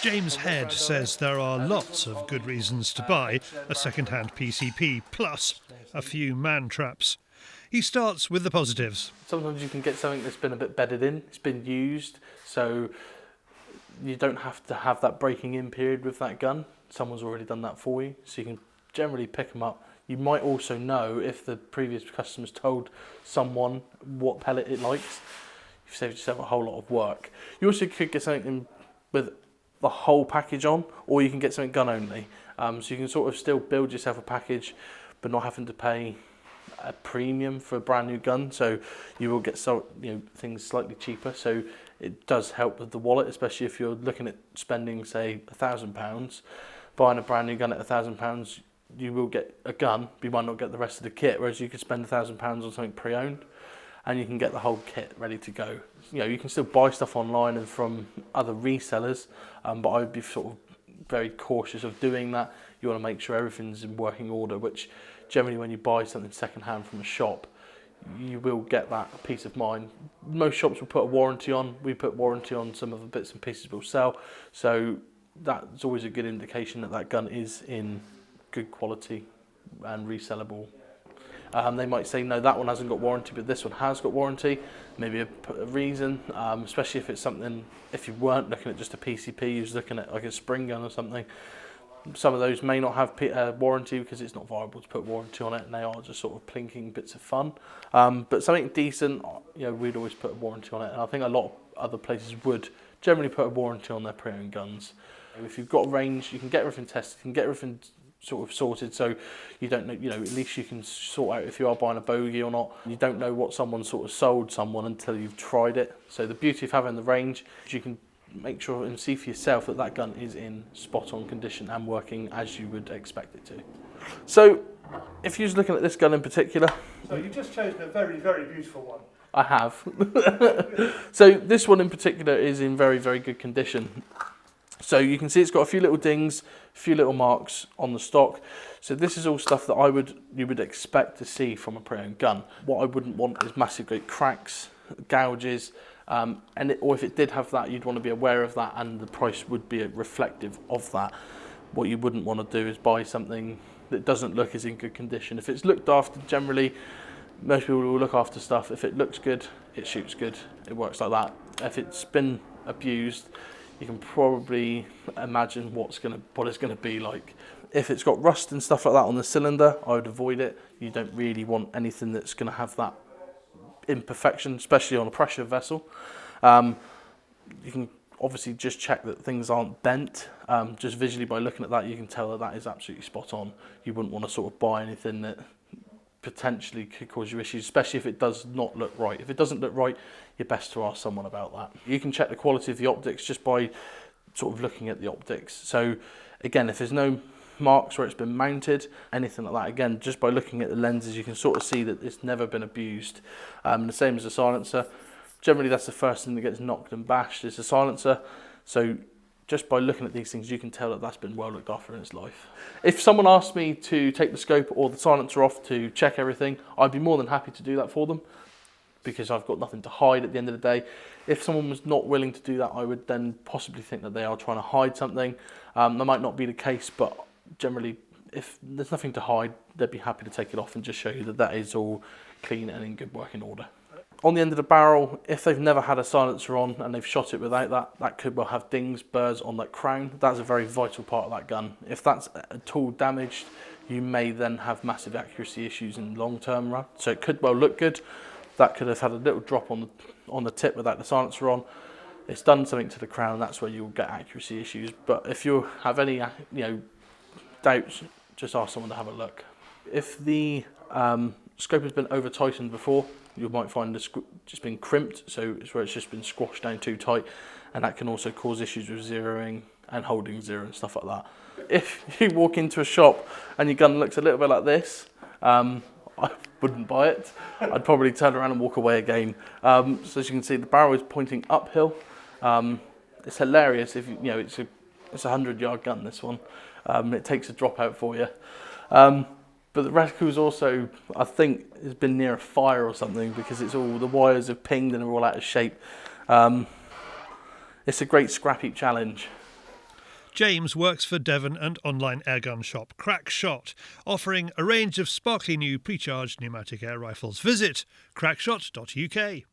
James Head says there are lots of good reasons to buy a second-hand PCP, plus a few man traps. He starts with the positives. Sometimes you can get something that's been a bit bedded in, it's been used, so you don't have to have that breaking in period with that gun. Someone's already done that for you, so you can generally pick them up. You might also know if the previous customer's told someone what pellet it likes. You've saved yourself a whole lot of work. You also could get something in with the whole package on, or you can get something gun only. So you can sort of still build yourself a package, but not having to pay a premium for a brand new gun. So you will get things slightly cheaper. So it does help with the wallet, especially if you're looking at spending, say, £1,000. Buying a brand new gun at £1,000, you will get a gun, but you might not get the rest of the kit. Whereas you could spend £1,000 on something pre-owned, and you can get the whole kit ready to go. You can still buy stuff online and from other resellers, but I would be sort of very cautious of doing that. You want to make sure everything's in working order, which generally when you buy something second-hand from a shop, you will get that peace of mind. Most shops will put a warranty on. We put warranty on some of the bits and pieces we'll sell, so that's always a good indication that that gun is in good quality and resellable. They might say, no, that one hasn't got warranty, but this one has got warranty. Maybe a reason, especially if it's something, if you weren't looking at just a PCP, you was looking at like a spring gun or something. Some of those may not have warranty because it's not viable to put warranty on it, and they are just sort of plinking bits of fun. But something decent, we'd always put a warranty on it, and I think a lot of other places would generally put a warranty on their pre-owned guns. If you've got a range, you can get everything tested, you can get everything sort of sorted, so you don't know, at least you can sort out if you are buying a bogey or not. You don't know what someone sort of sold someone until you've tried it. So the beauty of having the range is you can make sure and see for yourself that that gun is in spot on condition and working as you would expect it to. So if you're looking at this gun in particular, so you've just chosen a very, very beautiful one. I have. So this one in particular is in very, very good condition. So you can see it's got a few little dings, a few little marks on the stock. So this is all stuff that you would expect to see from a pre-owned gun. What I wouldn't want is massive great cracks, gouges, or if it did have that, you'd want to be aware of that, and the price would be reflective of that. What you wouldn't want to do is buy something that doesn't look as in good condition. If it's looked after, generally, most people will look after stuff. If it looks good, it shoots good. It works like that. If it's been abused, you can probably imagine what it's going to be like. If it's got rust and stuff like that on the cylinder, I would avoid it. You don't really want anything that's going to have that imperfection, especially on a pressure vessel. You can obviously just check that things aren't bent. Just visually by looking at that, you can tell that that is absolutely spot on. You wouldn't want to sort of buy anything that potentially could cause you issues, especially if it does not look right. If it doesn't look right, you're best to ask someone about that. You can check the quality of the optics just by sort of looking at the optics. So again, if there's no marks where it's been mounted, anything like that, again, just by looking at the lenses, you can sort of see that it's never been abused. The same as a silencer. Generally, that's the first thing that gets knocked and bashed is the silencer. So just by looking at these things, you can tell that that's been well looked after in its life. If someone asked me to take the scope or the silencer off to check everything, I'd be more than happy to do that for them, because I've got nothing to hide at the end of the day. If someone was not willing to do that, I would then possibly think that they are trying to hide something. That might not be the case, but generally, if there's nothing to hide, they'd be happy to take it off and just show you that that is all clean and in good working order. On the end of the barrel, if they've never had a silencer on and they've shot it without that, that could well have dings, burrs on that crown. That's a very vital part of that gun. If that's at all damaged, you may then have massive accuracy issues in the long-term run. So it could well look good. That could have had a little drop on the tip without the silencer on. It's done something to the crown. That's where you'll get accuracy issues. But if you have any, doubts, just ask someone to have a look. If the scope has been over tightened before, you might find it's just been crimped, so it's where it's just been squashed down too tight, and that can also cause issues with zeroing and holding zero and stuff like that. If you walk into a shop and your gun looks a little bit like this, I wouldn't buy it. I'd probably turn around and walk away again. So as you can see, the barrel is pointing uphill. It's hilarious if it's a 100-yard gun, this one. It takes a drop out for you. But the reticle's also, I think, has been near a fire or something, because it's all, the wires have pinged and are all out of shape. It's a great scrap heap challenge. James works for Devon and online airgun shop Crackshot, offering a range of sparkly new pre-charged pneumatic air rifles. Visit crackshot.uk.